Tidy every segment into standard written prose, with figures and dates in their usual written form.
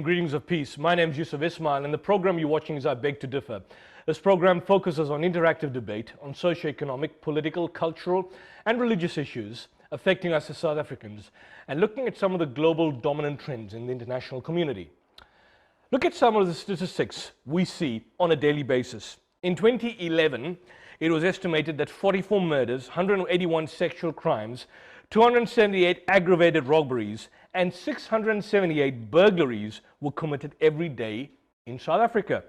greetings of peace. My name is Yusuf Ismail, and the program you're watching is I Beg to Differ. This program focuses on interactive debate on socio-economic, political, cultural, and religious issues affecting us as South Africans, and looking at some of the global dominant trends in the international community. Look at some of the statistics we see on a daily basis. In 2011, it was estimated that 44 murders, 181 sexual crimes, 278 aggravated robberies, and 678 burglaries were committed every day in South Africa.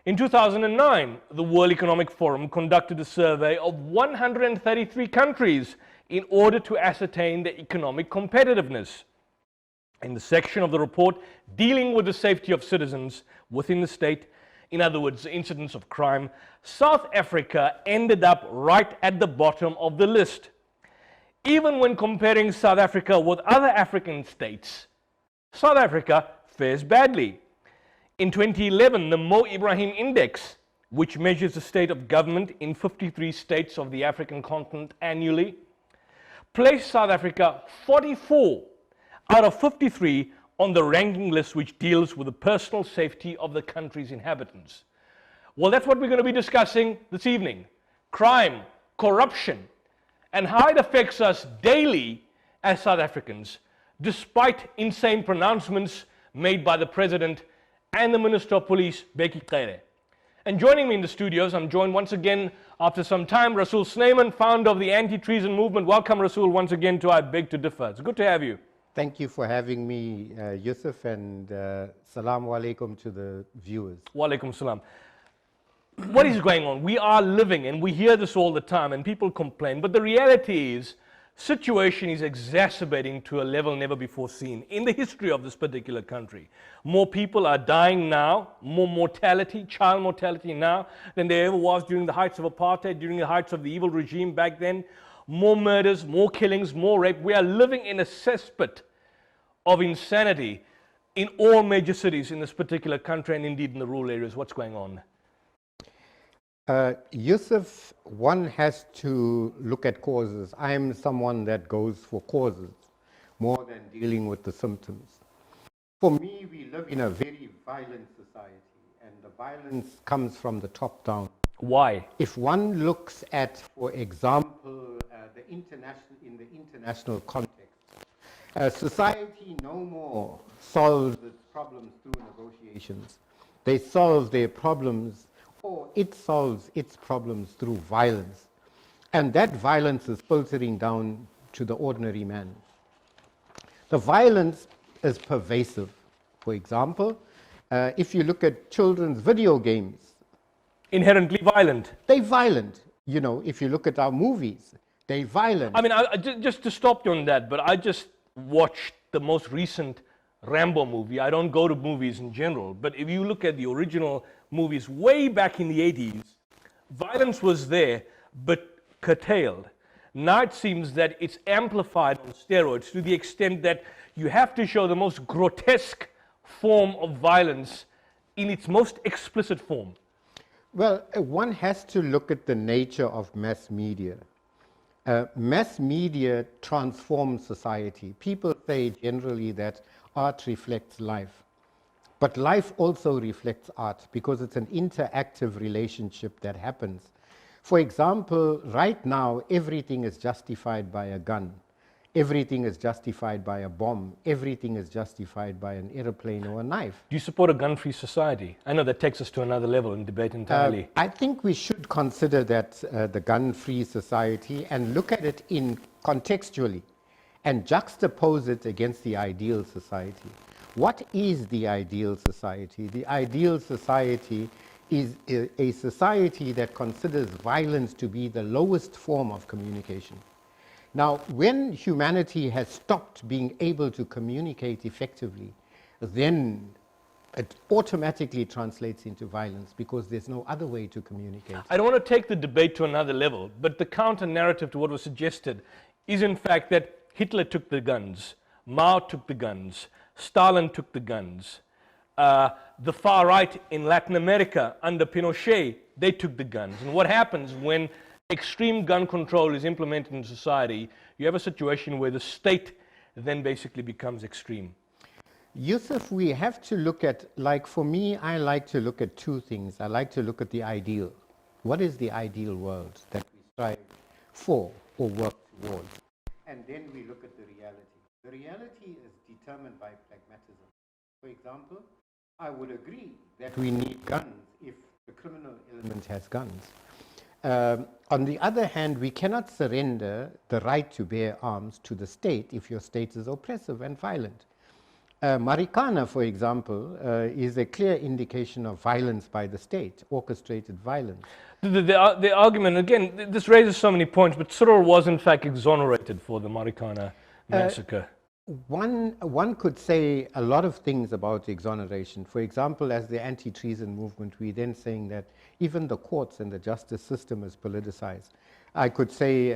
In 2009, the World Economic Forum conducted a survey of 133 countries in order to ascertain their economic competitiveness. In the section of the report dealing with the safety of citizens within the state, in other words, the incidence of crime, South Africa ended up right at the bottom of the list. Even when comparing South Africa with other African states, South Africa fares badly. In 2011, the Mo Ibrahim Index, which measures the state of government in 53 states of the African continent annually, placed South Africa 44 out of 53 on the ranking list which deals with the personal safety of the country's inhabitants. Well, that's what we're going to be discussing this evening. Crime, corruption, and how it affects us daily as South Africans, despite insane pronouncements made by the President and the Minister of Police, Bheki Cele. And joining me in the studios, I'm joined once again after some time, Rasool Snyman, founder of the anti-treason movement. Welcome, Rasool, once again to I Beg to Differ. It's good to have you. Thank you for having me, Yusuf, and salaam alaikum to the viewers. Wa alaikum salam. What is going on? We are living, and we hear this all the time, and people complain, but the reality is, situation is exacerbating to a level never before seen in the history of this particular country. More people are dying now, more mortality, child mortality now than there ever was during the heights of apartheid, during the heights of the evil regime back then. More murders, more killings, more rape. We are living in a cesspit of insanity in all major cities in this particular country, and indeed in the rural areas. What's going on? Yusuf, one has to look at causes. I am someone that goes for causes more than dealing with the symptoms. For me, we live in a very violent society, and the violence comes from the top down. Why? If one looks at, for example, in the international context, society no more solves its problems through negotiations. They solve their problems, or it solves its problems through violence. And that violence is filtering down to the ordinary man. The violence is pervasive. For example, if you look at children's video games, Inherently violent. they're violent. You know, if you look at our movies, they're violent. I mean, just to stop you on that, but I just watched the most recent Rambo movie. I don't go to movies in general, but if you look at the original movies way back in the 80s, violence was there, but curtailed. Now it seems that it's amplified on steroids to the extent that you have to show the most grotesque form of violence in its most explicit form. Well, one has to look at the nature of mass media. Mass media transforms society. People say generally that art reflects life. But life also reflects art because it's an interactive relationship that happens. For example, right now, everything is justified by a gun. Everything is justified by a bomb. Everything is justified by an airplane or a knife. Do you support a gun-free society? I know that takes us to another level in debate entirely. I think we should consider that the gun-free society and look at it in contextually and juxtapose it against the ideal society. What is the ideal society? The ideal society is a society that considers violence to be the lowest form of communication. Now, when humanity has stopped being able to communicate effectively, then it automatically translates into violence because there's no other way to communicate. I don't want to take the debate to another level, but the counter-narrative to what was suggested is in fact that Hitler took the guns, Mao took the guns, Stalin took the guns, the far right in Latin America under Pinochet, they took the guns. And what happens when extreme gun control is implemented in society, you have a situation where the state then basically becomes extreme. Yusuf, we have to look at, like for me, I like to look at two things. I like to look at the ideal. What is the ideal world that we strive for or work towards? And then we look at the reality. The reality is determined by pragmatism. For example, I would agree that we need guns if the criminal element has guns. On the other hand, we cannot surrender the right to bear arms to the state if your state is oppressive and violent. Marikana, for example, is a clear indication of violence by the state, orchestrated violence. The argument, again, this raises so many points, but Cyril was in fact exonerated for the Marikana massacre. One could say a lot of things about exoneration. For example, as the anti-treason movement, we're then saying that even the courts and the justice system is politicized. I could say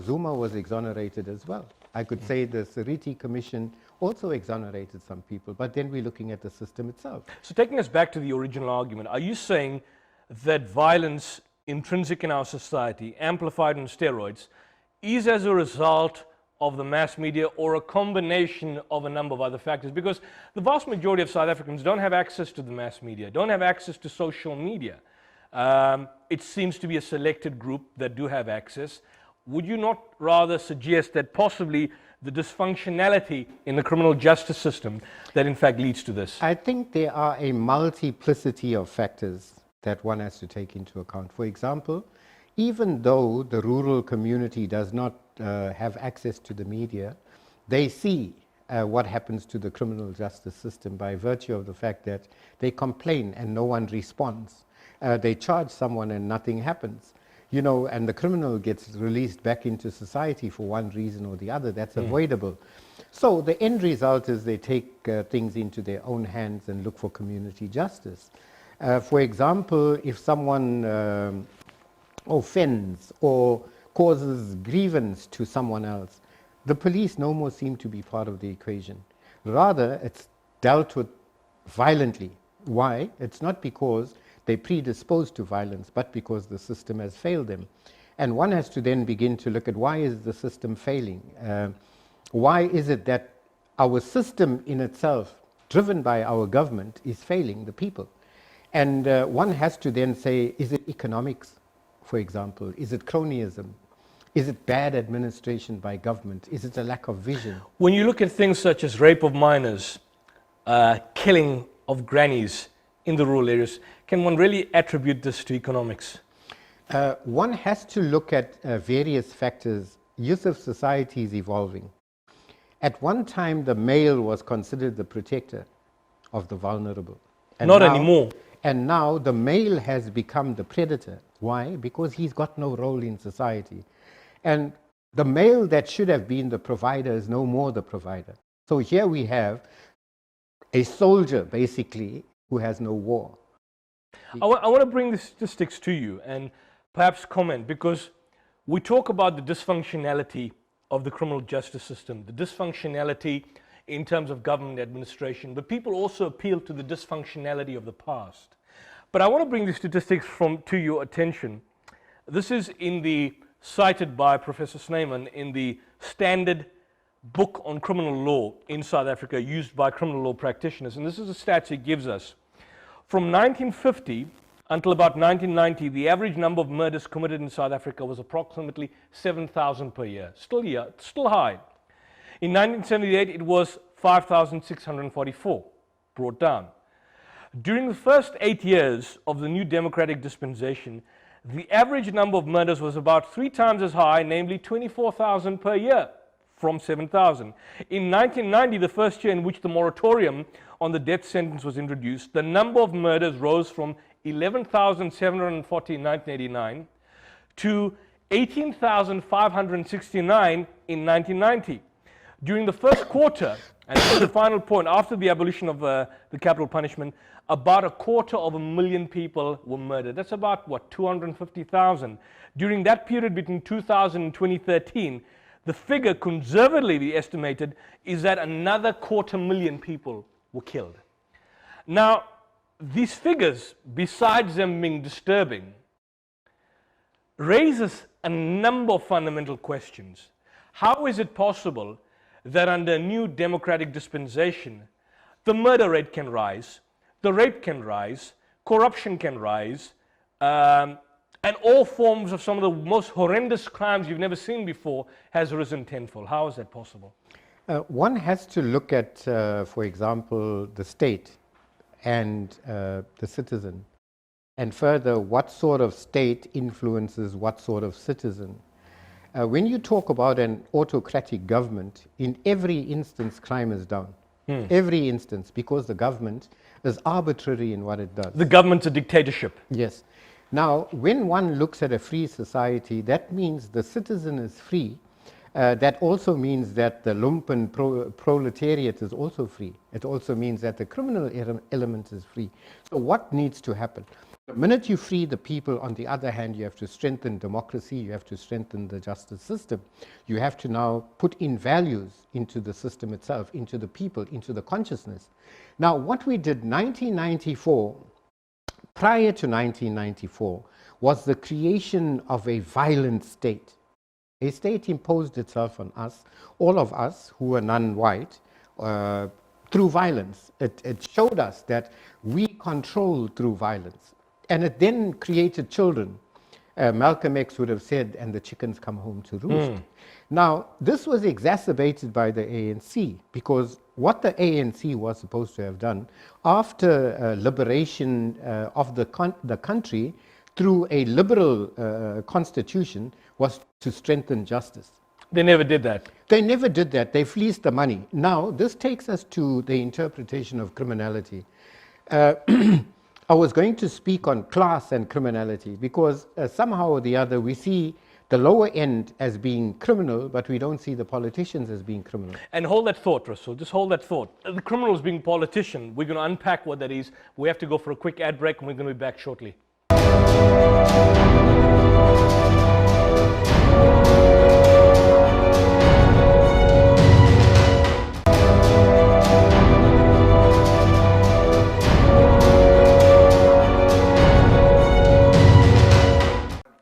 Zuma was exonerated as well. I could say the Sariti Commission also exonerated some people, but then we're looking at the system itself. So taking us back to the original argument, are you saying that violence intrinsic in our society, amplified on steroids, is as a result of the mass media or a combination of a number of other factors? Because the vast majority of South Africans don't have access to the mass media, don't have access to social media. It seems to be a selected group that do have access. Would you not rather suggest that possibly the dysfunctionality in the criminal justice system that in fact leads to this? I think there are a multiplicity of factors that one has to take into account. For example, even though the rural community does not have access to the media, they see what happens to the criminal justice system by virtue of the fact that they complain and no one responds. They charge someone and nothing happens. You know, and the criminal gets released back into society for one reason or the other. That's avoidable. So the end result is they take things into their own hands and look for community justice. For example, if someone offends or causes grievance to someone else, the police no more seem to be part of the equation. Rather, it's dealt with violently. Why? It's not because they're predisposed to violence, but because the system has failed them. And one has to then begin to look at why is the system failing? Why is it that our system in itself, driven by our government, is failing the people? And one has to then say, is it economics, for example? Is it cronyism? Is it bad administration by government? Is it a lack of vision? When you look at things such as rape of minors, killing of grannies in the rural areas, can one really attribute this to economics? One has to look at various factors. Yusuf society is evolving. At one time, the male was considered the protector of the vulnerable. And Not now, anymore. And now the male has become the predator. Why? Because he's got no role in society. And the male that should have been the provider is no more the provider. So here we have a soldier, basically, who has no war. I want to bring the statistics to you and perhaps comment, because we talk about the dysfunctionality of the criminal justice system, the dysfunctionality in terms of government administration, but people also appeal to the dysfunctionality of the past. But I want to bring the statistics to your attention. This is cited by Professor Snyman in the standard book on criminal law in South Africa used by criminal law practitioners. And this is the stats he gives us. From 1950 until about 1990, the average number of murders committed in South Africa was approximately 7,000 per year. Still high. In 1978, it was 5,644, brought down. During the first 8 years of the new democratic dispensation, the average number of murders was about 3 times as high, namely 24,000 per year, from 7,000. In 1990, the first year in which the moratorium on the death sentence was introduced, the number of murders rose from 11,740 in 1989 to 18,569 in 1990. During the first quarter, and this is the final point, after the abolition of the capital punishment, about 250,000 people were murdered. That's about, 250,000. During that period between 2000 and 2013, the figure conservatively estimated is that another 250,000 people were killed. Now, these figures, besides them being disturbing, raises a number of fundamental questions. How is it possible that under a new democratic dispensation, the murder rate can rise, the rape can rise, corruption can rise, and all forms of some of the most horrendous crimes you've never seen before has risen tenfold. How is that possible? One has to look at, for example, the state and the citizen, and further, what sort of state influences what sort of citizen. When you talk about an autocratic government, in every instance, crime is down. Every instance, because the government is arbitrary in what it does. The government's a dictatorship. Yes. Now, when one looks at a free society, that means the citizen is free. That also means that the lumpen proletariat is also free. It also means that the criminal element is free. So what needs to happen? The minute you free the people, on the other hand, you have to strengthen democracy, you have to strengthen the justice system. You have to now put in values into the system itself, into the people, into the consciousness. Now, what we did 1994, prior to 1994, was the creation of a violent state. A state imposed itself on us, all of us who were non-white, through violence. It showed us that we control through violence. And it then created children. Malcolm X would have said, and the chickens come home to roost. Now, this was exacerbated by the ANC, because what the ANC was supposed to have done after liberation of the country through a liberal constitution was to strengthen justice. They never did that. They never did that. They fleeced the money. Now, this takes us to the interpretation of criminality. I was going to speak on class and criminality because somehow or the other we see the lower end as being criminal, but we don't see the politicians as being criminal. And hold that thought, Rasul. Just hold that thought. The criminals being politician, we're going to unpack what that is. We have to go for a quick ad break and we're going to be back shortly.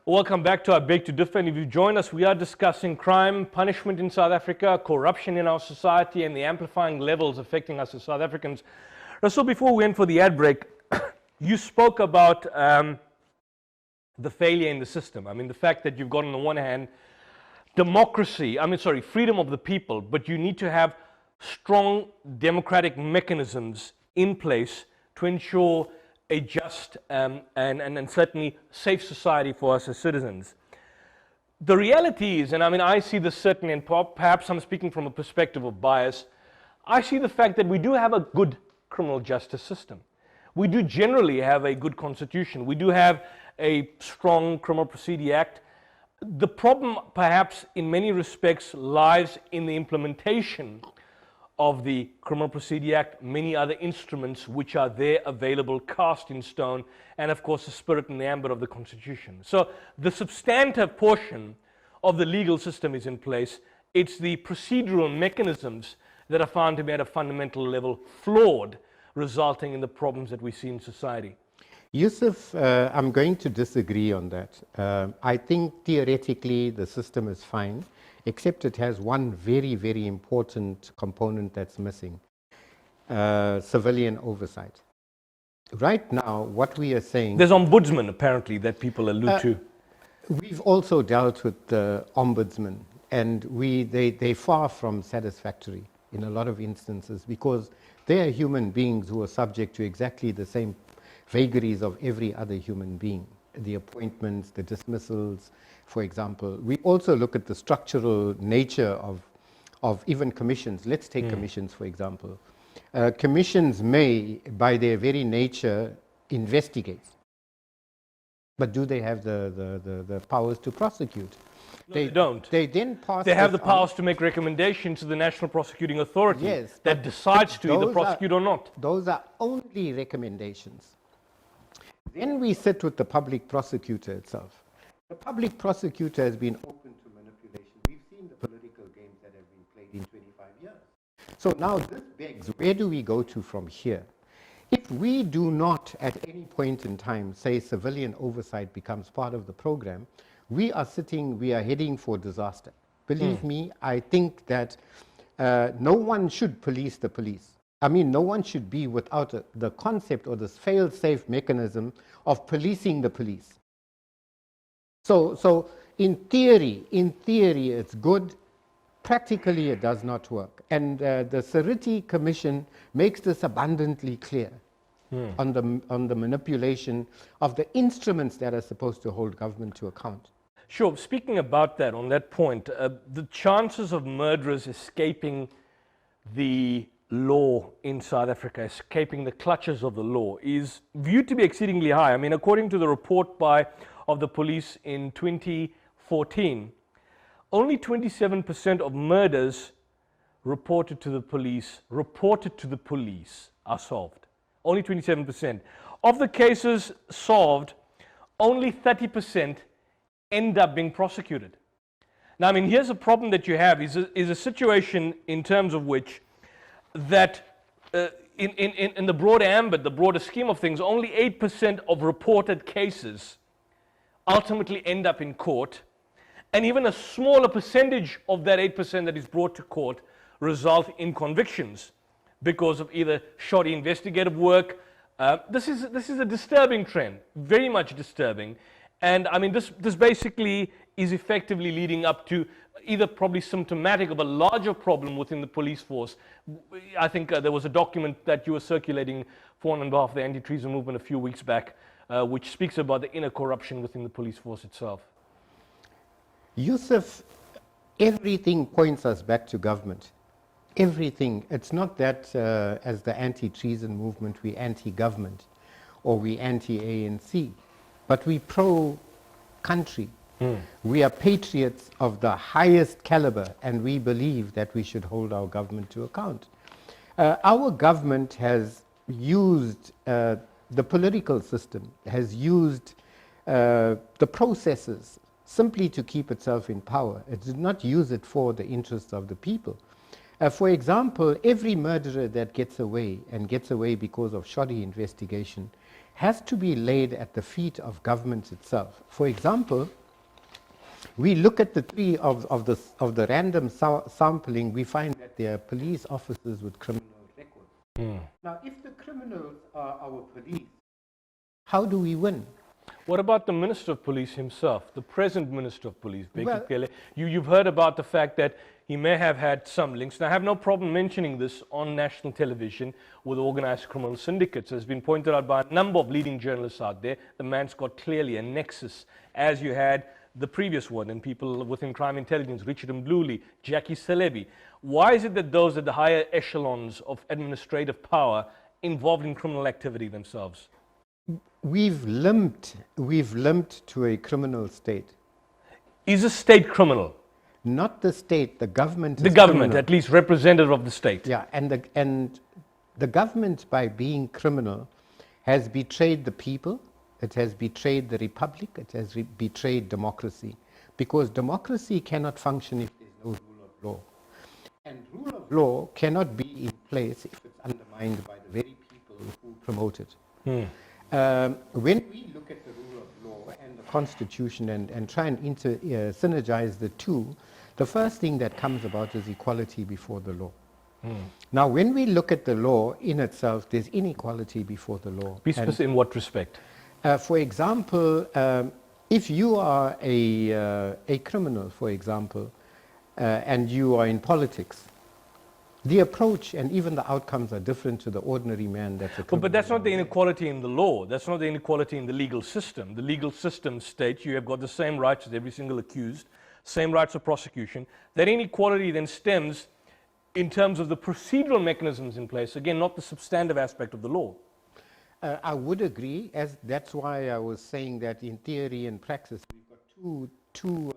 Welcome back to our Beg to Differ, and if you join us, we are discussing crime, punishment in South Africa, corruption in our society, and the amplifying levels affecting us as South Africans. Rasul, before we end for the ad break, you spoke about the failure in the system. I mean, the fact that you've got on the one hand freedom of the people, but you need to have strong democratic mechanisms in place to ensure a just and certainly safe society for us as citizens. The reality is, and I mean, I see this certainly, and perhaps I'm speaking from a perspective of bias, I see the fact that we do have a good criminal justice system. We do generally have a good constitution. We do have a strong Criminal Procedure Act. The problem, perhaps, in many respects, lies in the implementation of the Criminal Procedure Act, many other instruments which are there available, cast in stone, and of course the spirit and the ambit of the Constitution. So the substantive portion of the legal system is in place. It's the procedural mechanisms that are found to be at a fundamental level flawed, resulting in the problems that we see in society. Yusuf, I'm going to disagree on that. I think theoretically the system is fine, except it has one very, very important component that's missing, civilian oversight. Right now, what we are saying... There's ombudsman, apparently, that people allude to. We've also dealt with the ombudsman, and they're far from satisfactory in a lot of instances, because they are human beings who are subject to exactly the same vagaries of every other human being. The appointments, the dismissals, for example. We also look at the structural nature of even commissions. Let's take commissions, for example. Commissions may, by their very nature, investigate. But do they have the powers to prosecute? No, they don't. They then pass. They have the powers to make recommendations to the National Prosecuting Authority, yes, that decides to either prosecute or not. Those are only recommendations. Then we sit with the public prosecutor itself. The public prosecutor has been open to manipulation. We've seen the political games that have been played in 25 years. So now this begs, where do we go to from here? If we do not at any point in time say civilian oversight becomes part of the program, we are heading for disaster. Believe me, I think that no one should police the police. I mean, no one should be without the concept or this fail-safe mechanism of policing the police. So in theory, it's good. Practically, it does not work. And the Sariti Commission makes this abundantly clear on the manipulation of the instruments that are supposed to hold government to account. Sure. Speaking about that, on that point, the chances of murderers escaping the law in South Africa, escaping the clutches of the law, is viewed to be exceedingly high. I mean, according to the report of the police in 2014, only 27% of murders reported to the police are solved. Only 27%. Of the cases solved, only 30% end up being prosecuted. Now, I mean, here's a problem that you have, is a situation in terms of which that in the broader ambit, the broader scheme of things, only 8% of reported cases ultimately end up in court, and even a smaller percentage of that 8% that is brought to court result in convictions because of either shoddy investigative work. This is a disturbing trend, very much disturbing. And I mean, this basically is effectively leading up to either probably symptomatic of a larger problem within the police force. I think there was a document that you were circulating on behalf of the anti-treason movement a few weeks back, which speaks about the inner corruption within the police force itself. Yusuf, everything points us back to government. Everything. It's not that as the anti-treason movement we anti-government or we anti-ANC, but we pro-country. We are patriots of the highest caliber, and we believe that we should hold our government to account. Our government has used the political system, has used the processes simply to keep itself in power. It did not use it for the interests of the people. For example, every murderer that gets away, and gets away because of shoddy investigation, has to be laid at the feet of government itself. For example, we look at the three of the random sampling, we find that they are police officers with criminal records. Now, if the criminals are our police, how do we win? What about the Minister of Police himself, the present Minister of Police, Bheki Well, Cele? You've heard about the fact that he may have had some links. Now, I have no problem mentioning this on national television with organized criminal syndicates. As has been pointed out by a number of leading journalists out there, the man's got clearly a nexus, as you had the previous one, and people within crime intelligence, Richard Mbluli, Jackie Celebi. Why is it that those at the higher echelons of administrative power involved in criminal activity themselves? We've limped to a criminal state. Is a state criminal? Not the state, the government. The government, at least representative of the state. Yeah, and the government, by being criminal, has betrayed the people. It has betrayed the republic. It has betrayed democracy, because democracy cannot function if there's no rule of law, and rule of law cannot be in place if it's undermined by the very people who promote it. When we look at the rule of law and the constitution and try and synergize the two, the first thing that comes about is equality before the law. Now, when we look at the law in itself, there's inequality before the law. Be specific in what respect? For example, if you are a criminal, for example, and you are in politics, the approach and even the outcomes are different to the ordinary man that's a criminal. But that's not the inequality in the law. That's not the inequality in the legal system. The legal system states you have got the same rights as every single accused, same rights of prosecution. That inequality then stems in terms of the procedural mechanisms in place, again, not the substantive aspect of the law. I would agree, as that's why I was saying that in theory and praxis, we've got two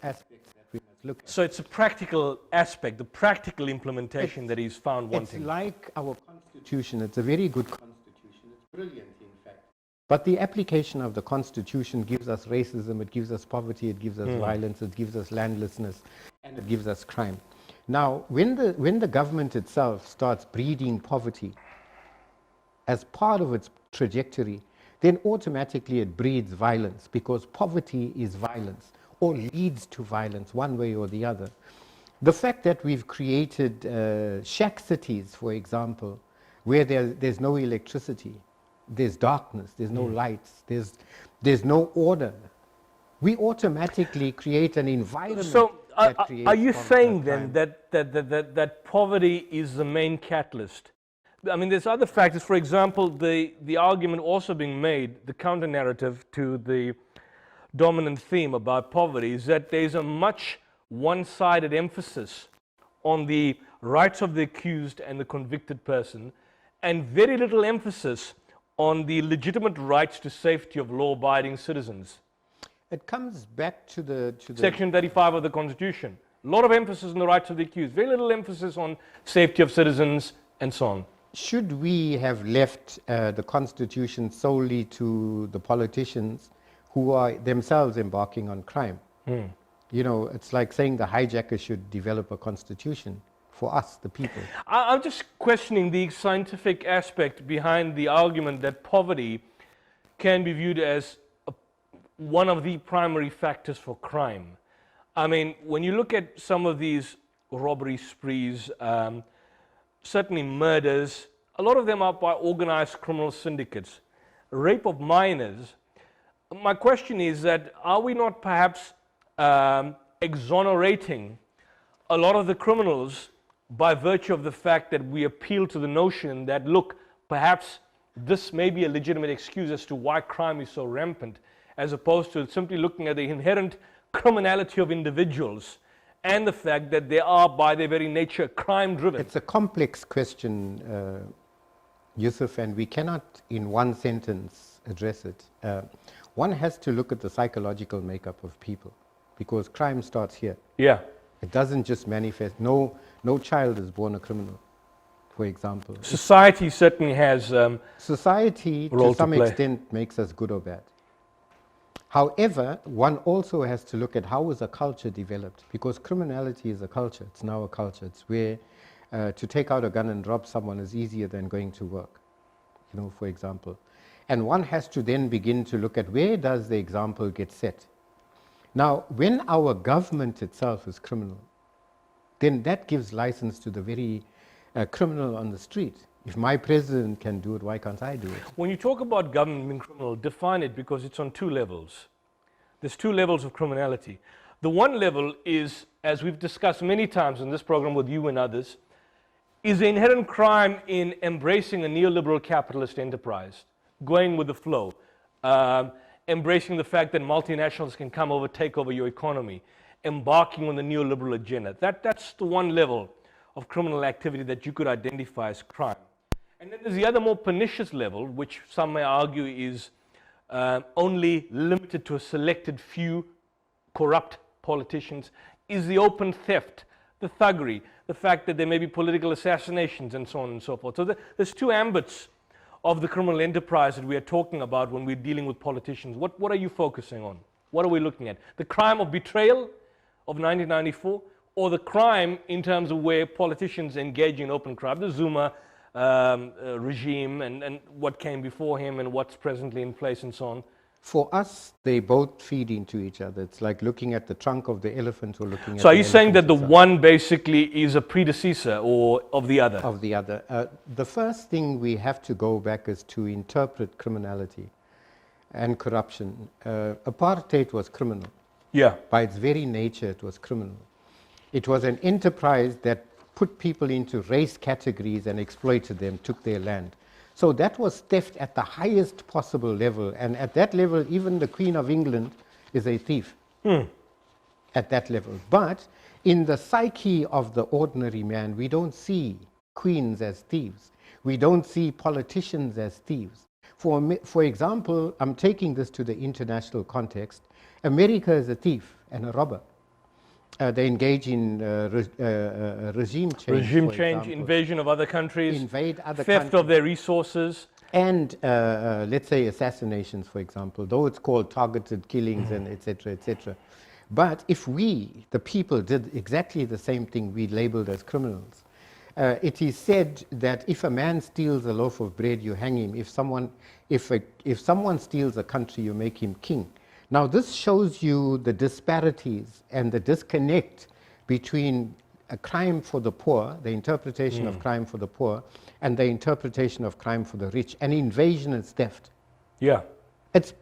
aspects that we must look at. So it's a practical aspect, the practical implementation that is found wanting. It's like our constitution. It's a very good constitution. It's brilliant, in fact. But the application of the constitution gives us racism, it gives us poverty, it gives us violence, it gives us landlessness, and it gives us crime. Now, when the government itself starts breeding poverty as part of its trajectory, then automatically it breeds violence, because poverty is violence or leads to violence one way or the other. The fact that we've created shack cities, for example, where there's no electricity, there's darkness, there's no lights, there's no order, we automatically create an environment. So that creates are you saying crime. then that poverty is the main catalyst? I mean, there's other factors. For example, the argument also being made, the counter narrative to the dominant theme about poverty, is that there's a much one-sided emphasis on the rights of the accused and the convicted person, and very little emphasis on the legitimate rights to safety of law-abiding citizens. It comes back to the Section 35 of the Constitution. A lot of emphasis on the rights of the accused, very little emphasis on safety of citizens and so on. Should we have left the Constitution solely to the politicians who are themselves embarking on crime? You know, it's like saying the hijacker should develop a constitution for us, the people. I'm just questioning the scientific aspect behind the argument that poverty can be viewed as one of the primary factors for crime. I mean, when you look at some of these robbery sprees, certainly murders, a lot of them are by organized criminal syndicates. Rape of minors. My question is that are we not perhaps exonerating a lot of the criminals by virtue of the fact that we appeal to the notion that, look, perhaps this may be a legitimate excuse as to why crime is so rampant, as opposed to simply looking at the inherent criminality of individuals and the fact that they are, by their very nature, crime-driven? It's a complex question, Yusuf, and we cannot in one sentence address it. One has to look at the psychological makeup of people, because crime starts here. Yeah. It doesn't just manifest. No child is born a criminal, for example. Society certainly has Society, role to some to play. extent, makes us good or bad. However, one also has to look at how is a culture developed, because criminality is a culture. It's now a culture. It's where to take out a gun and rob someone is easier than going to work, you know, for example. And one has to then begin to look at where does the example get set. Now, when our government itself is criminal, then that gives license to the very criminal on the street. If my president can do it, why can't I do it? When you talk about government being criminal, define it, because it's on two levels. There's two levels of criminality. The one level is, as we've discussed many times in this program with you and others, is the inherent crime in embracing a neoliberal capitalist enterprise, going with the flow, embracing the fact that multinationals can come over, take over your economy, embarking on the neoliberal agenda. That's the one level of criminal activity that you could identify as crime. And then there's the other more pernicious level, which some may argue is only limited to a selected few corrupt politicians, is the open theft, the thuggery, the fact that there may be political assassinations and so on and so forth. So there's two ambits of the criminal enterprise that we are talking about when we're dealing with politicians. What are you focusing on? What are we looking at? The crime of betrayal of 1994, or the crime in terms of where politicians engage in open crime, the Zuma regime and what came before him and what's presently in place and so on? For us, they both feed into each other. It's like looking at the trunk of the elephant or looking at So are the you saying that elephant the itself. one basically is a predecessor or of the other? Of the other. The first thing we have to go back is to interpret criminality and corruption. Apartheid was criminal. Yeah. By its very nature, it was criminal. It was an enterprise that put people into race categories and exploited them, took their land. So that was theft at the highest possible level. And at that level, even the Queen of England is a thief. At that level. But in the psyche of the ordinary man, we don't see queens as thieves. We don't see politicians as thieves. For example, I'm taking this to the international context. America is a thief and a robber. They engage in regime change. Regime for change, example. invasion of other countries, Invade other theft countries. of their resources. And let's say assassinations, for example, though it's called targeted killings and et cetera, et cetera. But if we, the people, did exactly the same thing, we labeled as criminals. It is said that if a man steals a loaf of bread, you hang him. If someone steals a country, you make him king. Now this shows you the disparities and the disconnect between a crime for the poor, the interpretation of crime for the poor, and the interpretation of crime for the rich. An invasion is theft. Yeah. It's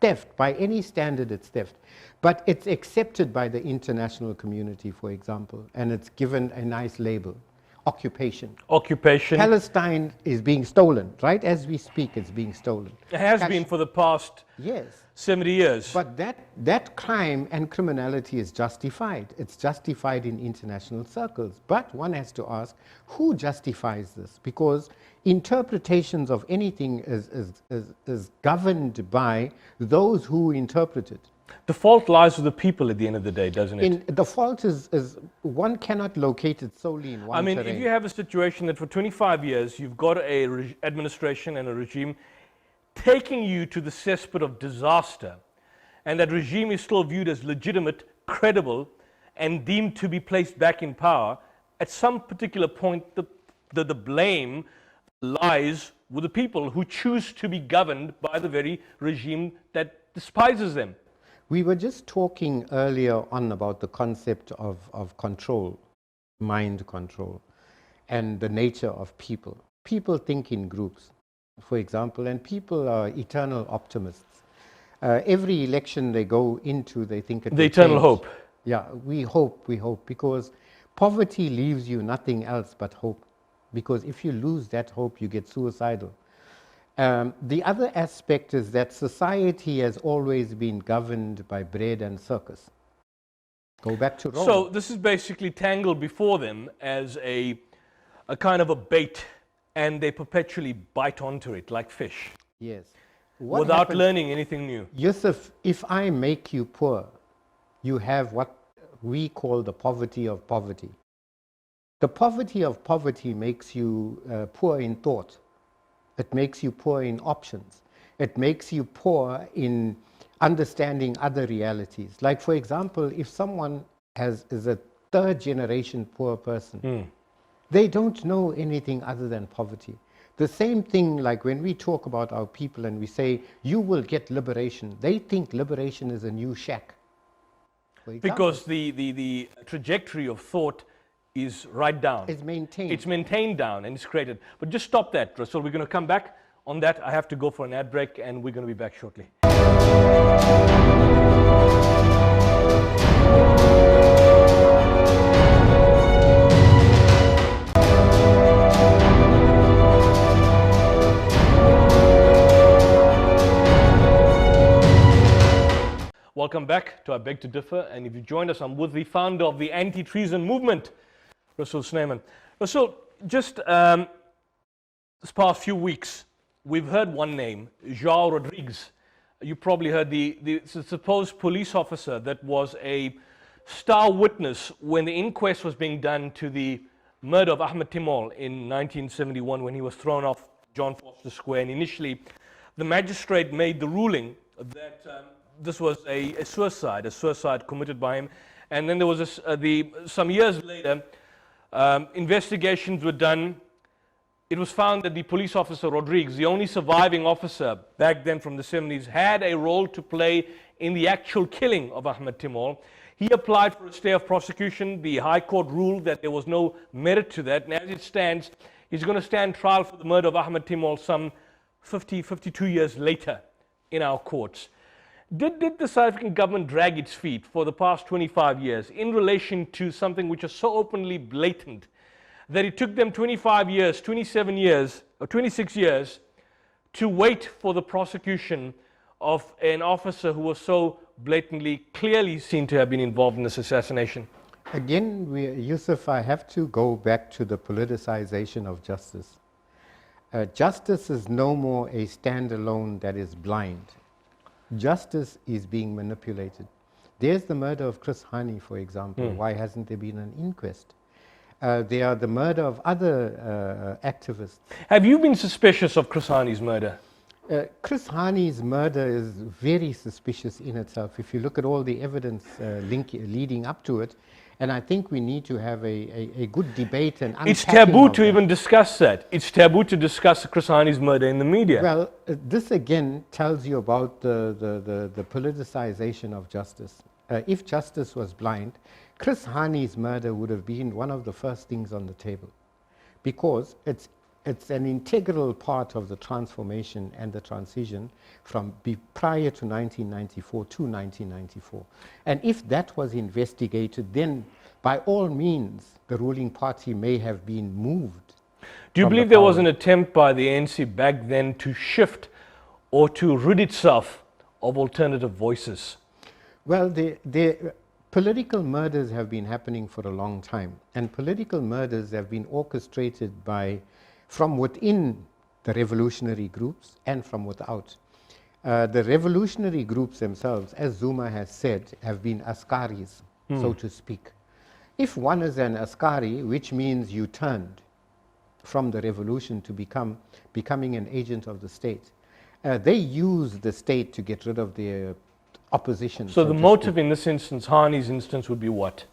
theft. By any standard, it's theft. But it's accepted by the international community, for example, and it's given a nice label. Occupation. Occupation. Palestine is being stolen. Right as we speak, it's being stolen. It has been for the past 70 years. But that crime and criminality is justified. It's justified in international circles. But one has to ask, who justifies this? Because interpretations of anything is governed by those who interpret it. The fault lies with the people at the end of the day, doesn't it? The fault is one cannot locate it solely in one terrain. If you have a situation that for 25 years you've got an administration and a regime taking you to the cesspit of disaster, and that regime is still viewed as legitimate, credible, and deemed to be placed back in power, at some particular point the blame lies with the people who choose to be governed by the very regime that despises them. We were just talking earlier on about the concept of control, mind control, and the nature of people. People think in groups, for example, and people are eternal optimists. Every election they go into, they think it the eternal hope. Yeah, we hope, because poverty leaves you nothing else but hope. Because if you lose that hope, you get suicidal. The other aspect is that society has always been governed by bread and circus. Go back to Rome. So this is basically tangled before them as a kind of a bait, and they perpetually bite onto it like fish. Yes. Without learning anything new. Yusuf, if I make you poor, you have what we call the poverty of poverty. The poverty of poverty makes you poor in thought. It makes you poor in options. It makes you poor in understanding other realities. Like, for example, if someone is a third generation poor person, they don't know anything other than poverty. The same thing, like when we talk about our people and we say, you will get liberation, they think liberation is a new shack. Because the trajectory of thought is right down. It's maintained. It's maintained down and it's created. But just stop that, Rasul. We're going to come back on that. I have to go for an ad break and we're going to be back shortly. Welcome back to I Beg to Differ, and if you joined us, I'm with the founder of the anti-treason movement, Rasul Snyman. Rasul, just this past few weeks, we've heard one name, João Rodrigues. You probably heard the supposed police officer that was a star witness when the inquest was being done to the murder of Ahmed Timol in 1971 when he was thrown off John Foster Square. And initially, the magistrate made the ruling that this was a suicide committed by him. And then there was some years later, investigations were done. It was found that the police officer Rodrigues, the only surviving officer back then from the 70s, had a role to play in the actual killing of Ahmed Timol. He applied for a stay of prosecution. The High Court ruled that there was no merit to that. And as it stands, he's going to stand trial for the murder of Ahmed Timol some 52 years later in our courts. Did the South African government drag its feet for the past 25 years in relation to something which is so openly blatant that it took them 25 years, 27 years, or 26 years to wait for the prosecution of an officer who was so blatantly, clearly seen to have been involved in this assassination? Again, Yusuf, I have to go back to the politicization of justice. Justice is no more a standalone that is blind. Justice is being manipulated. There's the murder of Chris Hani, for example. Why hasn't there been an inquest? There are the murder of other activists. Have you been suspicious of Chris Hani's murder? Chris Hani's murder is very suspicious in itself. If you look at all the evidence leading up to it, and I think we need to have a good debate and unpacking. It's taboo to even discuss that. It's taboo to discuss Chris Hani's murder in the media. Well, this again tells you about the politicization of justice. If justice was blind, Chris Hani's murder would have been one of the first things on the table, because it's an integral part of the transformation and the transition from prior to 1994 to 1994. And if that was investigated, then by all means, the ruling party may have been moved. Do you believe there was an attempt by the ANC back then to shift or to rid itself of alternative voices? Well, the political murders have been happening for a long time, and political murders have been orchestrated from within the revolutionary groups and from without. The revolutionary groups themselves, as Zuma has said, have been askaris, so to speak. If one is an askari, which means you turned from the revolution to becoming an agent of the state, they use the state to get rid of their opposition. So the motive in this instance, Hani's instance, would be what?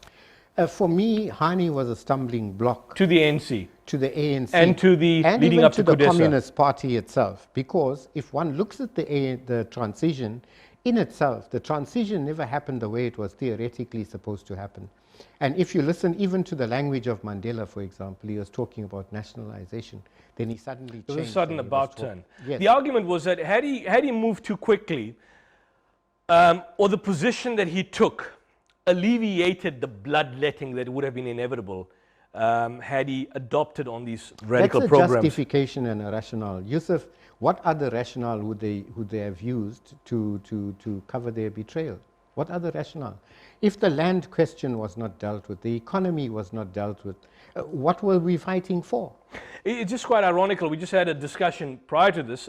For me, Hani was a stumbling block to the ANC. To the ANC. And to the and leading even up to to the Kudesa. Communist Party itself. Because if one looks at the transition in itself, the transition never happened the way it was theoretically supposed to happen. And if you listen even to the language of Mandela, for example, he was talking about nationalization. Then he suddenly changed. It was a sudden about turn. Yes. The argument was that had he moved too quickly, or the position that he took alleviated the bloodletting that would have been inevitable had he adopted on these radical programs. That's a justification and a rationale. Yusuf, what other rationale would they have used to cover their betrayal? What other rationale? If the land question was not dealt with, the economy was not dealt with, what were we fighting for? It's just quite ironical. We just had a discussion prior to this.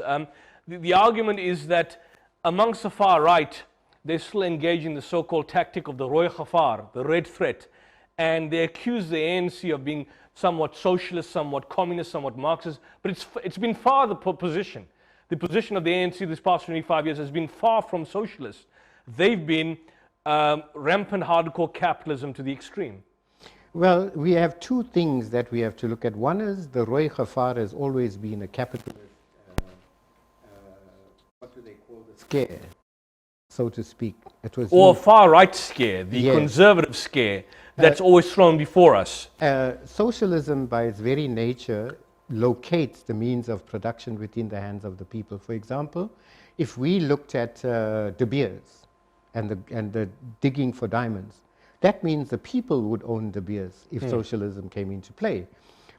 The argument is that amongst the far right, they still engage in the so-called tactic of the Roy Khafar, the red threat, and they accuse the ANC of being somewhat socialist, somewhat communist, somewhat Marxist, but it's been far the position. The position of the ANC this past 25 years has been far from socialist. They've been rampant hardcore capitalism to the extreme. Well, we have two things that we have to look at. One is the Roy Khafar has always been a capitalist, what do they call the scare, so to speak. It was or far-right scare, the yes. conservative scare that's always thrown before us. Socialism, by its very nature, locates the means of production within the hands of the people. For example, if we looked at De Beers and the digging for diamonds, that means the people would own De Beers if socialism came into play.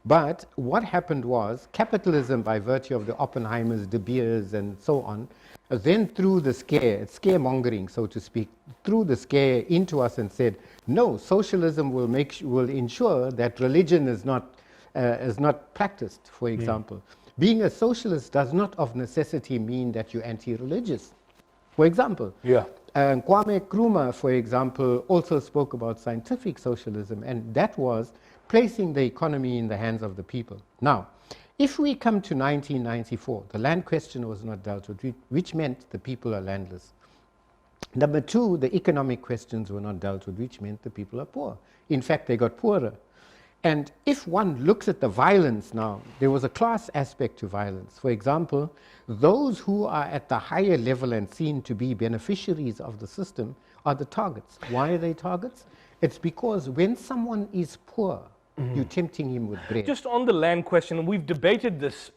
But what happened was capitalism, by virtue of the Oppenheimers, De Beers, and so on, then threw the scare, scaremongering, so to speak, threw the scare into us and said, no, socialism will ensure that religion is not practiced, for example. Being a socialist does not of necessity mean that you're anti-religious, for example. Yeah. Kwame Nkrumah, for example, also spoke about scientific socialism, and that was placing the economy in the hands of the people. Now, if we come to 1994, the land question was not dealt with, which meant the people are landless. Number two, the economic questions were not dealt with, which meant the people are poor. In fact, they got poorer. And if one looks at the violence now, there was a class aspect to violence. For example, those who are at the higher level and seen to be beneficiaries of the system are the targets. Why are they targets? It's because when someone is poor, you're tempting him with bread. Just on the land question, we've debated this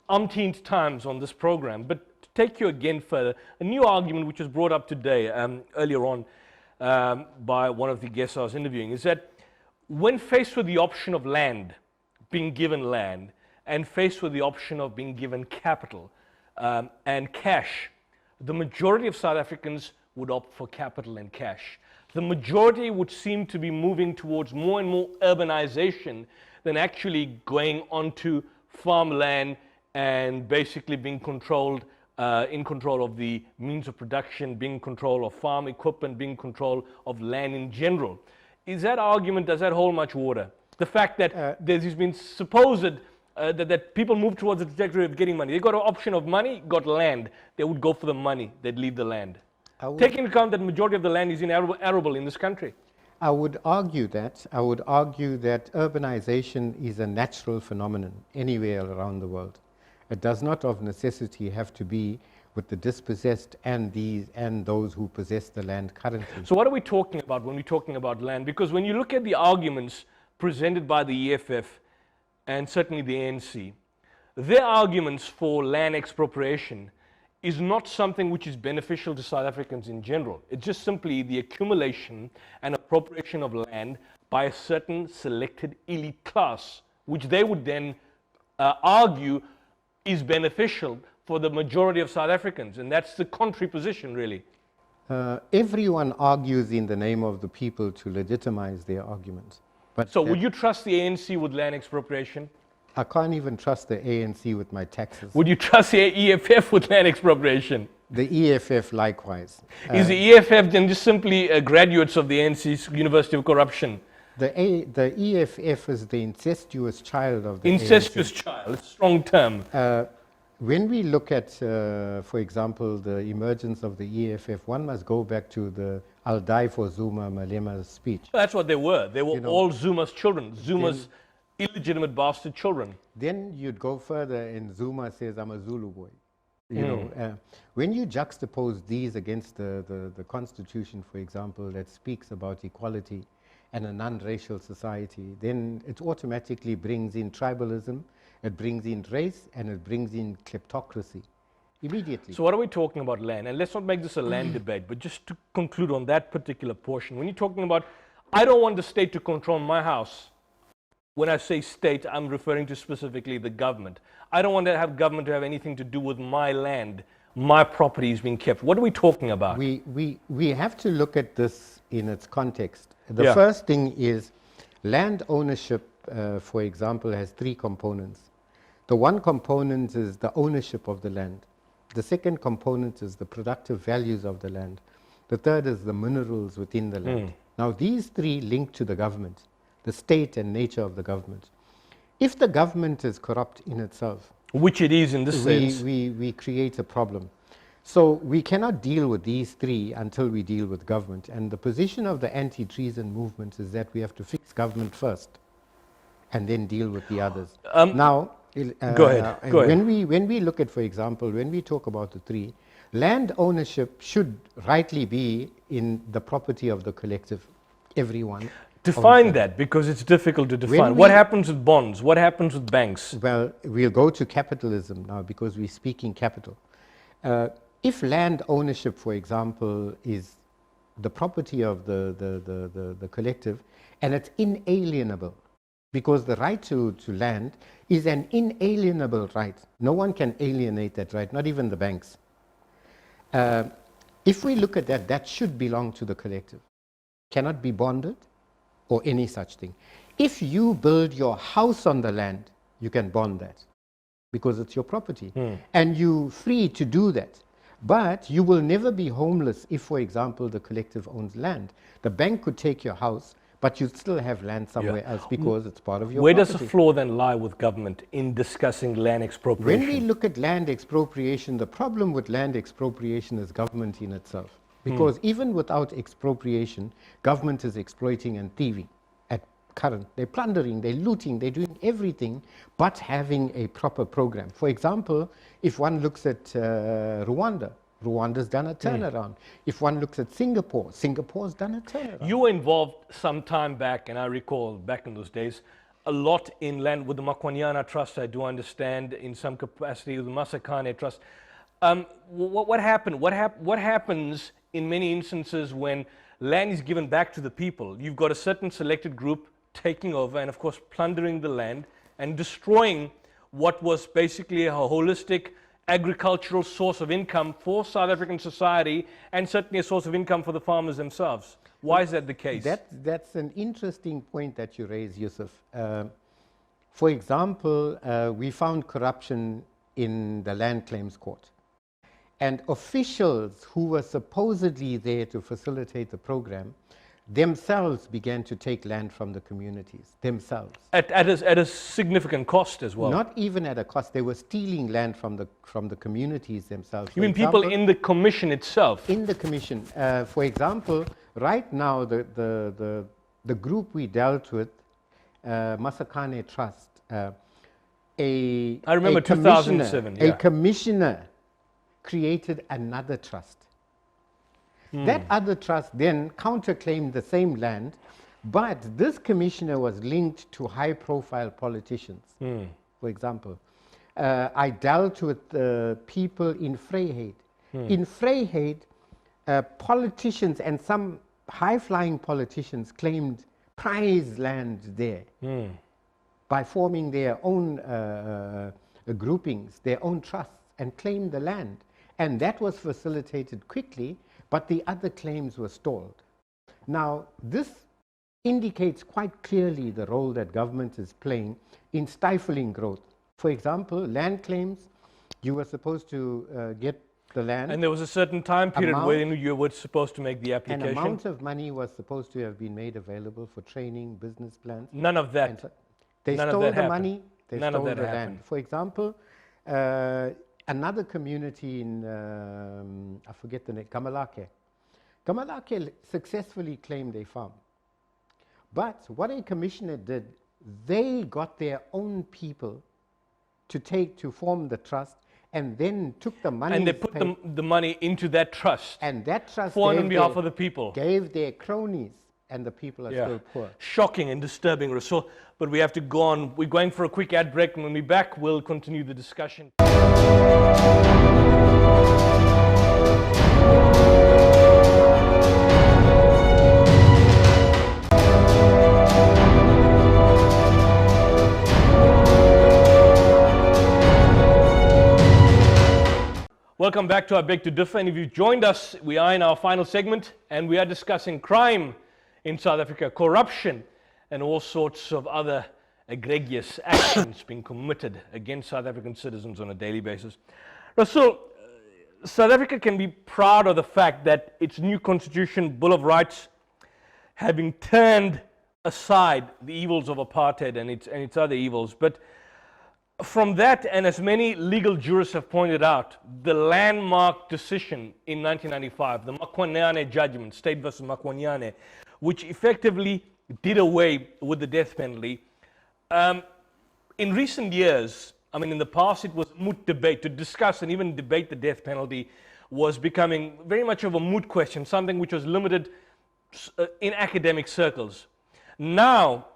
umpteenth times on this program, but to take you again further, a new argument which was brought up today, earlier on, by one of the guests I was interviewing, is that when faced with the option of land, being given land, and faced with the option of being given capital and cash, the majority of South Africans would opt for capital and cash. The majority would seem to be moving towards more and more urbanization than actually going onto farmland and basically being controlled, in control of the means of production, being in control of farm equipment, being in control of land in general. Is that argument, does that hold much water? The fact that there's been supposed that people move towards the trajectory of getting money. They got an option of money, got land. They would go for the money. They'd leave the land. Taking into account that the majority of the land is inarable in this country. I would argue that. I would argue that urbanization is a natural phenomenon anywhere around the world. It does not of necessity have to be with the dispossessed and those who possess the land currently. So what are we talking about when we're talking about land? Because when you look at the arguments presented by the EFF and certainly the ANC, their arguments for land expropriation is not something which is beneficial to South Africans in general. It's just simply the accumulation and appropriation of land by a certain selected elite class, which they would then argue is beneficial for the majority of South Africans. And that's the contrary position, really. Everyone argues in the name of the people to legitimize their arguments. But so would you trust the ANC with land expropriation? I can't even trust the ANC with my taxes. Would you trust the EFF with land expropriation? The EFF likewise. Is the EFF then just simply graduates of the ANC's University of Corruption? The EFF is the incestuous child of the Incestuous ANC. child, a strong term. When we look at, for example, the emergence of the EFF, one must go back to the I'll die for Zuma Malema's speech. Well, that's what they were. They were all Zuma's children, Zuma's illegitimate bastard children. Then you'd go further and Zuma says, I'm a Zulu boy. You know, when you juxtapose these against the constitution, for example, that speaks about equality and a non-racial society, then it automatically brings in tribalism, it brings in race, and it brings in kleptocracy immediately. So what are we talking about land? And let's not make this a land debate, but just to conclude on that particular portion, when you're talking about, I don't want the state to control my house. When I say state, I'm referring to specifically the government. I don't want to have government to have anything to do with my land, my property is being kept. What are we talking about? We have to look at this in its context. The first thing is land ownership, for example, has three components. The one component is the ownership of the land. The second component is the productive values of the land. The third is the minerals within the land. Now, these three link to the government, the state and nature of the government. If the government is corrupt in itself, which it is in this sense, we create a problem. So we cannot deal with these three until we deal with government. And the position of the anti-treason movement is that we have to fix government first and then deal with the others. Now, go ahead. When we look at, for example, when we talk about the three, land ownership should rightly be in the property of the collective, everyone. Define that, because it's difficult to define. What happens with bonds? What happens with banks? Well, we'll go to capitalism now because we're speaking capital. If land ownership, for example, is the property of the collective and it's inalienable, because the right to land is an inalienable right. No one can alienate that right, not even the banks. If we look at that, that should belong to the collective. Cannot be bonded or any such thing. If you build your house on the land, you can bond that because it's your property. And you're free to do that. But you will never be homeless if, for example, the collective owns land. The bank could take your house, but you'd still have land somewhere else because it's part of your property. Where does the flaw then lie with government in discussing land expropriation? When we look at land expropriation, the problem with land expropriation is government in itself. Because even without expropriation, government is exploiting and thieving at current. They're plundering, they're looting, they're doing everything but having a proper program. For example, if one looks at Rwanda, Rwanda's done a turnaround. If one looks at Singapore, Singapore's done a turnaround. You were involved some time back, and I recall back in those days, a lot in land with the Makwanyana Trust, I do understand, in some capacity with the Masakane Trust. What happened? What happens in many instances when land is given back to the people? You've got a certain selected group taking over and, of course, plundering the land and destroying what was basically a holistic agricultural source of income for South African society and certainly a source of income for the farmers themselves. Why is that the case? That's an interesting point that you raise, Yusuf. For example, we found corruption in the land claims court. And officials who were supposedly there to facilitate the program themselves began to take land from the communities, themselves. At a significant cost as well? Not even at a cost. They were stealing land from the communities themselves. You mean people in the commission itself? In the commission. For example, right now, the group we dealt with, Masakane Trust, I remember 2007. A commissioner created another trust. That other trust then counterclaimed the same land, but this commissioner was linked to high-profile politicians. For example, I dealt with people in Vryheid. In Vryheid, politicians and some high-flying politicians claimed prize land there by forming their own groupings, their own trusts, and claimed the land. And that was facilitated quickly, but the other claims were stalled. Now, this indicates quite clearly the role that government is playing in stifling growth. For example, land claims, you were supposed to get the land. And there was a certain time period when you were supposed to make the application. An amount of money was supposed to have been made available for training, business plans. None of that. They stole the money, they stole the happened. land. For example, another community in, I forget the name, Kamalake. Kamalake successfully claimed a farm. But what a commissioner did, they got their own people to form the trust, and then took the money. And they put the money into that trust. And that trust on behalf of the people. Gave their cronies, and the people are still poor. Shocking and disturbing, Rasul. But we have to go on. We're going for a quick ad break, and when we're back, we'll continue the discussion. Welcome back to I Beg to Differ, and if you've joined us, we are in our final segment, and we are discussing crime in South Africa, corruption, and all sorts of other egregious actions being committed against South African citizens on a daily basis. Rasul, South Africa can be proud of the fact that its new constitution, Bill of Rights, having turned aside the evils of apartheid and its other evils, but from that, and as many legal jurists have pointed out, the landmark decision in 1995, the Makwanyane judgment, State versus Makwanyane, which effectively did away with the death penalty. In recent years, in the past it was moot debate. To discuss and even debate the death penalty was becoming very much of a moot question, something which was limited in academic circles. Now,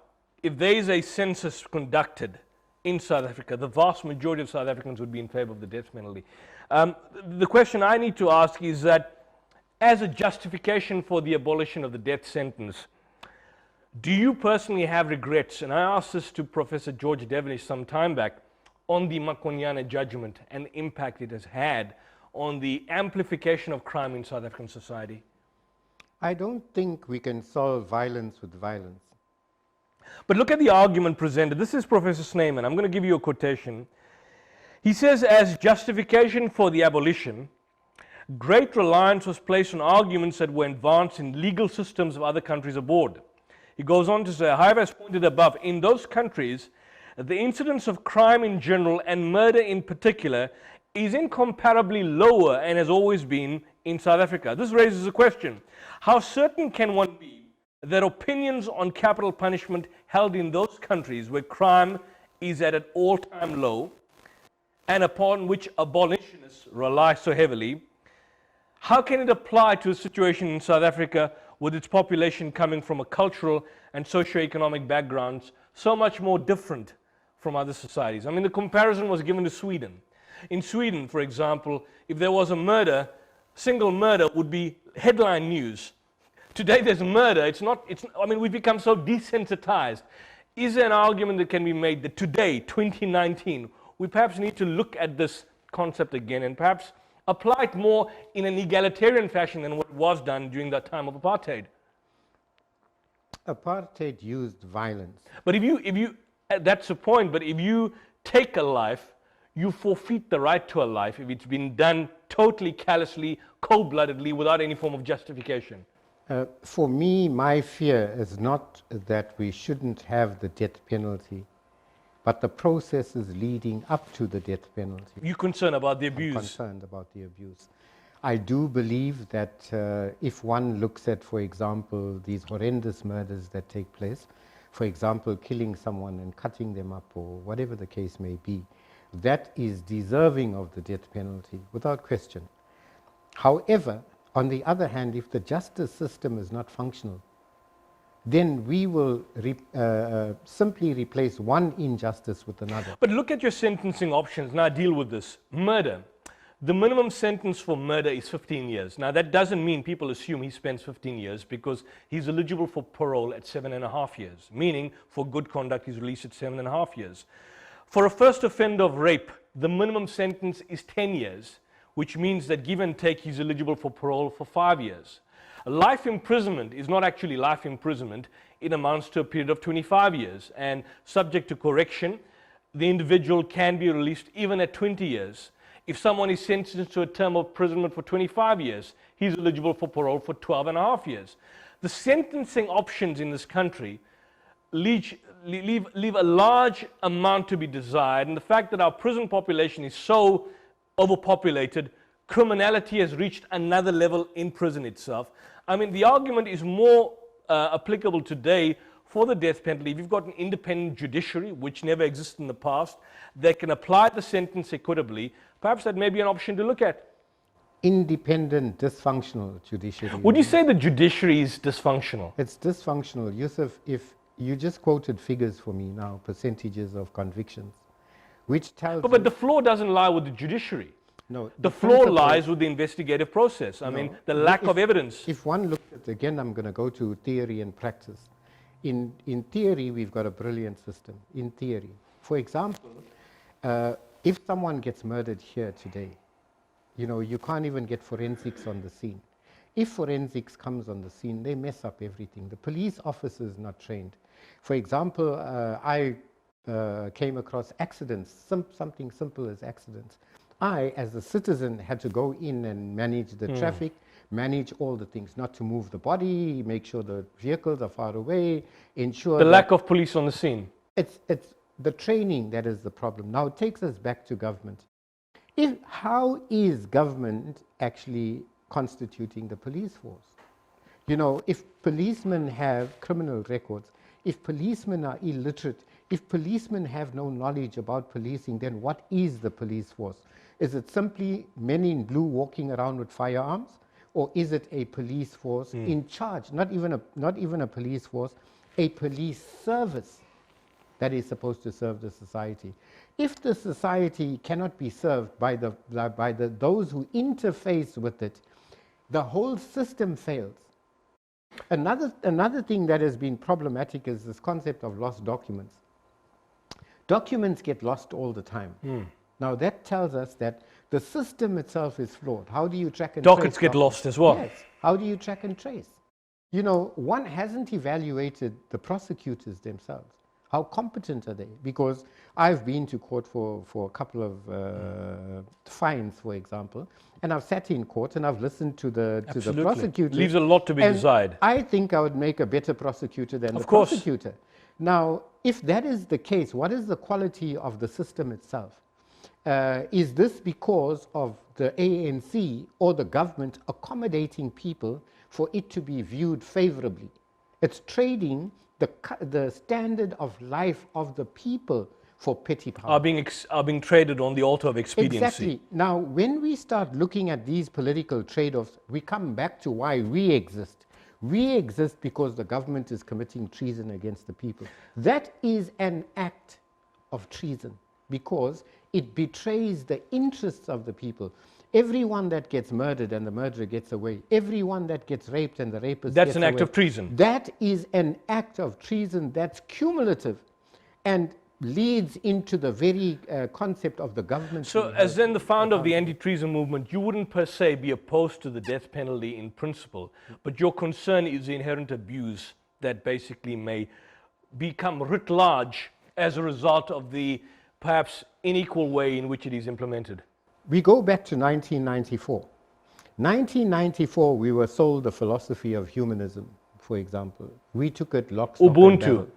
if there is a census conducted in South Africa, the vast majority of South Africans would be in favor of the death penalty. The question I need to ask is that, as a justification for the abolition of the death sentence, do you personally have regrets, and I asked this to Professor George Devenish some time back, on the Makwanyane judgment and the impact it has had on the amplification of crime in South African society? I don't think we can solve violence with violence. But look at the argument presented. This is Professor Snyman. I'm going to give you a quotation. He says, as justification for the abolition, great reliance was placed on arguments that were advanced in legal systems of other countries abroad. He goes on to say, however, as pointed above, in those countries, the incidence of crime in general and murder in particular is incomparably lower and has always been in South Africa. This raises a question. How certain can one be that opinions on capital punishment held in those countries where crime is at an all-time low and upon which abolitionists rely so heavily, how can it apply to a situation in South Africa with its population coming from a cultural and socio-economic backgrounds so much more different from other societies? The comparison was given to Sweden. In Sweden, for example, if there was a murder, single murder would be headline news. Today there's murder, we've become so desensitized. Is there an argument that can be made that today, 2019, we perhaps need to look at this concept again and perhaps apply it more in an egalitarian fashion than what was done during that time of apartheid? Apartheid used violence. But if you, that's the point, but if you take a life, you forfeit the right to a life if it's been done totally callously, cold-bloodedly, without any form of justification. For me, my fear is not that we shouldn't have the death penalty, but the processes leading up to the death penalty. You're concerned about the abuse? I'm concerned about the abuse. I do believe that if one looks at, for example, these horrendous murders that take place, for example, killing someone and cutting them up or whatever the case may be, that is deserving of the death penalty, without question. However, on the other hand, if the justice system is not functional, then we will simply replace one injustice with another. But look at your sentencing options. Now deal with this. Murder. The minimum sentence for murder is 15 years. Now that doesn't mean people assume he spends 15 years, because he's eligible for parole at 7.5 years, meaning for good conduct he's released at 7.5 years. For a first offender of rape, the minimum sentence is 10 years, which means that give and take he's eligible for parole for 5 years. Life imprisonment is not actually life imprisonment. It amounts to a period of 25 years, and subject to correction, the individual can be released even at 20 years. If someone is sentenced to a term of imprisonment for 25 years, he's eligible for parole for 12.5 years. The sentencing options in this country leave a large amount to be desired, and the fact that our prison population is so overpopulated, criminality has reached another level in prison itself. I mean, the argument is more applicable today for the death penalty. If you've got an independent judiciary, which never existed in the past, that can apply the sentence equitably, perhaps that may be an option to look at. Independent, dysfunctional judiciary. Would you say the judiciary is dysfunctional? It's dysfunctional. Yusuf, if you just quoted figures for me now, percentages of convictions, which tells But the flaw doesn't lie with the judiciary. No, the flaw lies with the investigative process. I mean, the lack of evidence. If one looks at, again, I'm going to go to theory and practice. In theory, we've got a brilliant system, in theory. For example, if someone gets murdered here today, you know, you can't even get forensics on the scene. If forensics comes on the scene, they mess up everything. The police officer is not trained. For example, I came across accidents, something simple as accidents. I, as a citizen, had to go in and manage the traffic, manage all the things, not to move the body, make sure the vehicles are far away, ensure the lack of police on the scene. It's the training that is the problem. Now it takes us back to government. How is government actually constituting the police force? You know, if policemen have criminal records, if policemen are illiterate, if policemen have no knowledge about policing, then what is the police force? Is it simply men in blue walking around with firearms? Or is it a police force in charge, not even a police force, a police service that is supposed to serve the society? If the society cannot be served by those who interface with it, the whole system fails. Another thing that has been problematic is this concept of lost documents. Documents get lost all the time. Now that tells us that the system itself is flawed. How do you track and trace? Dockets get lost as well. Yes. How do you track and trace? You know, one hasn't evaluated the prosecutors themselves. How competent are they? Because I've been to court for a couple of fines, for example, and I've sat in court and I've listened to the prosecutor. Leaves a lot to be desired. I think I would make a better prosecutor than the prosecutor. Now, if that is the case, what is the quality of the system itself? Is this because of the ANC or the government accommodating people for it to be viewed favorably? It's trading the standard of life of the people for petty power. Are being traded on the altar of expediency. Exactly. Now, when we start looking at these political trade-offs, we come back to why we exist. We exist because the government is committing treason against the people. That is an act of treason because it betrays the interests of the people. Everyone that gets murdered and the murderer gets away, everyone that gets raped and the rapist That's gets an act away, of treason. That is an act of treason that's cumulative and leads into the very concept of the government. So as then the founder of the anti-treason movement, you wouldn't per se be opposed to the death penalty in principle, but your concern is the inherent abuse that basically may become writ large as a result of the perhaps unequal way in which it is implemented. We go back to 1994. 1994, we were sold the philosophy of humanism, for example. We took it lock, stock, and barrel.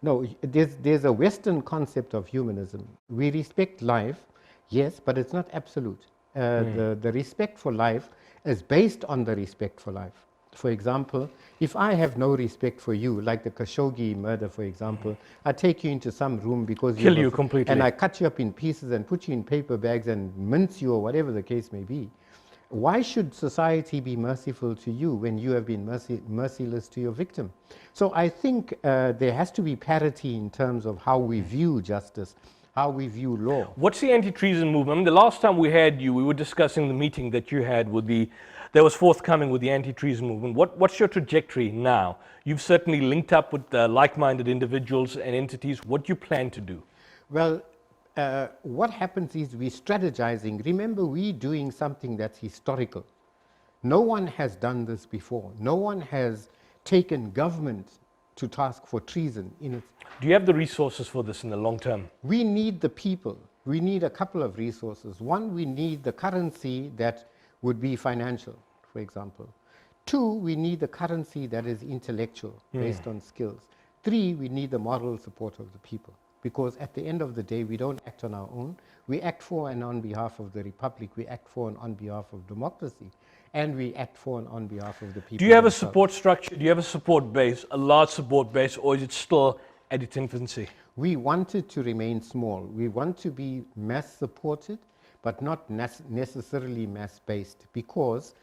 No, there's a Western concept of humanism. We respect life, yes, but it's not absolute. The respect for life is based on the respect for life. For example, if I have no respect for you, like the Khashoggi murder, for example, I take you into some room because Kill you completely. and I cut you up in pieces and put you in paper bags and mince you or whatever the case may be. Why should society be merciful to you when you have been merciless to your victim? So I think there has to be parity in terms of how we view justice, how we view law. What's the anti-treason movement? I mean, the last time we had you, we were discussing the meeting that you had with that was forthcoming with the anti-treason movement. What's your trajectory now? You've certainly linked up with like-minded individuals and entities. What do you plan to do? Well, what happens is we're strategizing. Remember, we're doing something that's historical. No one has done this before. No one has taken government to task for treason. Do you have the resources for this in the long term? We need the people. We need a couple of resources. One, we need the currency that would be financial, for example. Two, we need the currency that is intellectual, based on skills. Three, we need the moral support of the people. Because at the end of the day, we don't act on our own. We act for and on behalf of the Republic. We act for and on behalf of democracy. And we act for and on behalf of the people. Do you have themselves. a support structure? Do you have a support base, a large support base, or is it still at its infancy? We want it to remain small. We want to be mass supported, but not necessarily mass based. Because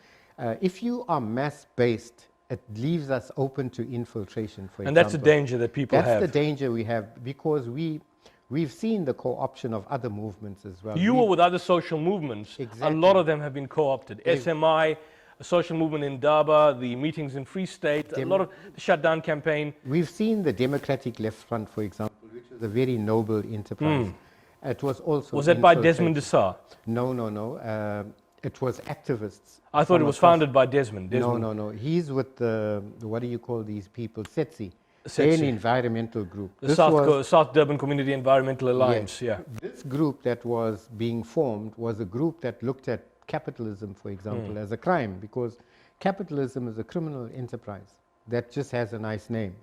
if you are mass based, it leaves us open to infiltration, for example. And that's the danger that people have. That's the danger we have, because we've seen the co-option of other movements as well. You were with other social movements. Exactly. A lot of them have been co-opted. SMI, a social movement in Daba, the meetings in Free State, a lot of the shutdown campaign. We've seen the Democratic Left Front, for example, which was a very noble enterprise. It was also... Was that by Desmond Desar? No. It was activists. I thought it was founded by Desmond. No. He's with the, what do you call these people? SETSI. They're an environmental group. The South Durban Community Environmental Alliance, yeah. This group that was being formed was a group that looked at capitalism, for example, as a crime, because capitalism is a criminal enterprise that just has a nice name.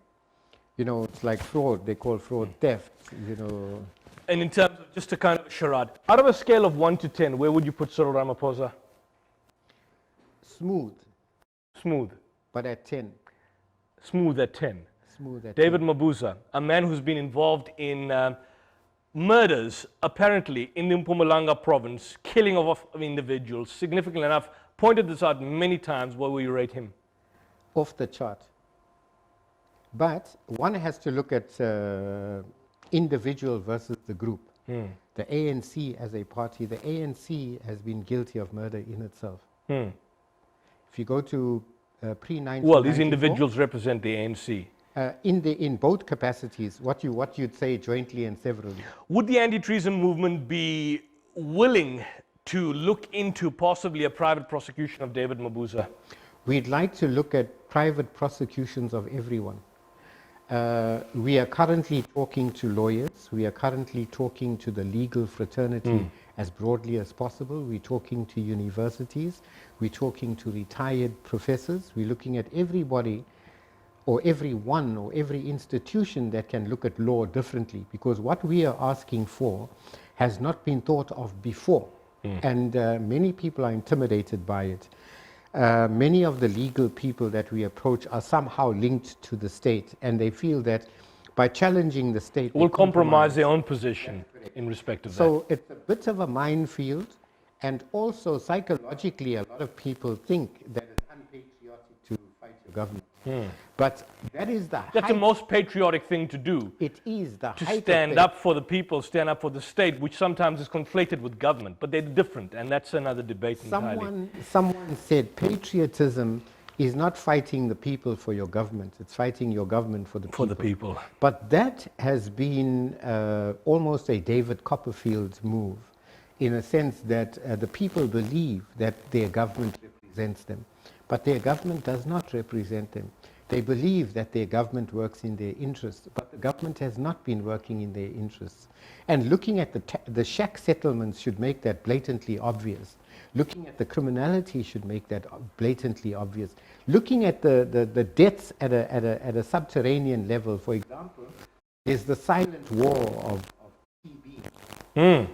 You know, it's like fraud. They call fraud theft, you know. And in terms of just a kind of charade, out of a scale of 1 to 10, where would you put Cyril Ramaphosa? Smooth. Smooth. But at 10. Smooth at 10. Smooth at David 10. Mabuza, a man who's been involved in murders, apparently, in the Mpumalanga province, killing of individuals, significant enough, pointed this out many times. Where will you rate him? Off the chart. But one has to look at individual versus the group. The ANC as a party, the ANC has been guilty of murder in itself. If you go to pre-1994... Well, these individuals represent the ANC. In both capacities, what you'd say jointly and severally. Would the anti-treason movement be willing to look into possibly a private prosecution of David Mabuza? We'd like to look at private prosecutions of everyone. We are currently talking to lawyers. We are currently talking to the legal fraternity as broadly as possible. We're talking to universities. We're talking to retired professors. We're looking at everybody or everyone or every institution that can look at law differently, because what we are asking for has not been thought of before. And many people are intimidated by it. Many of the legal people that we approach are somehow linked to the state, and they feel that by challenging the state... will compromise their own position in respect of that. So it's a bit of a minefield, and also psychologically a lot of people think that it's unpatriotic to fight your government. But that is That's the most patriotic thing to do. It is the to height stand of up for the people, stand up for the state, which sometimes is conflated with government, but they're different, and that's another debate entirely. Someone said patriotism is not fighting the people for your government, it's fighting your government for the people. For the people. But that has been almost a David Copperfield move, in a sense that the people believe that their government represents them, but their government does not represent them. They believe that their government works in their interests, but the government has not been working in their interests. And looking at the shack settlements should make that blatantly obvious. Looking at the criminality should make that blatantly obvious. Looking at the deaths at a subterranean level, for example, is the silent war of TB.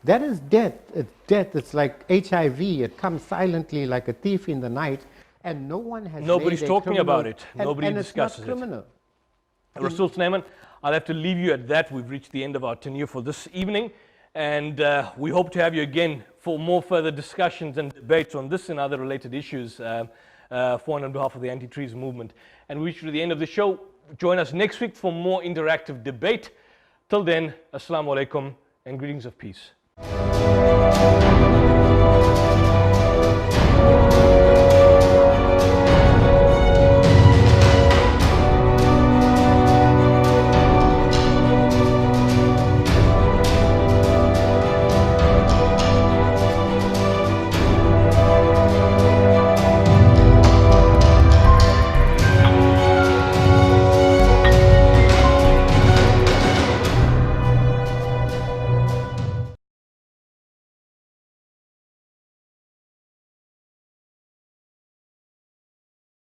That is death. It's death. It's like HIV. It comes silently like a thief in the night, and no one has Nobody's made a talking criminal- about it. Nobody and discusses it's it. not criminal. Rasul Snyman, I'll have to leave you at that. We've reached the end of our tenure for this evening, and we hope to have you again for more further discussions and debates on this and other related issues for and on behalf of the anti-treason movement. And we reach to the end of the show. Join us next week for more interactive debate. Till then, Assalamu alaikum and greetings of peace.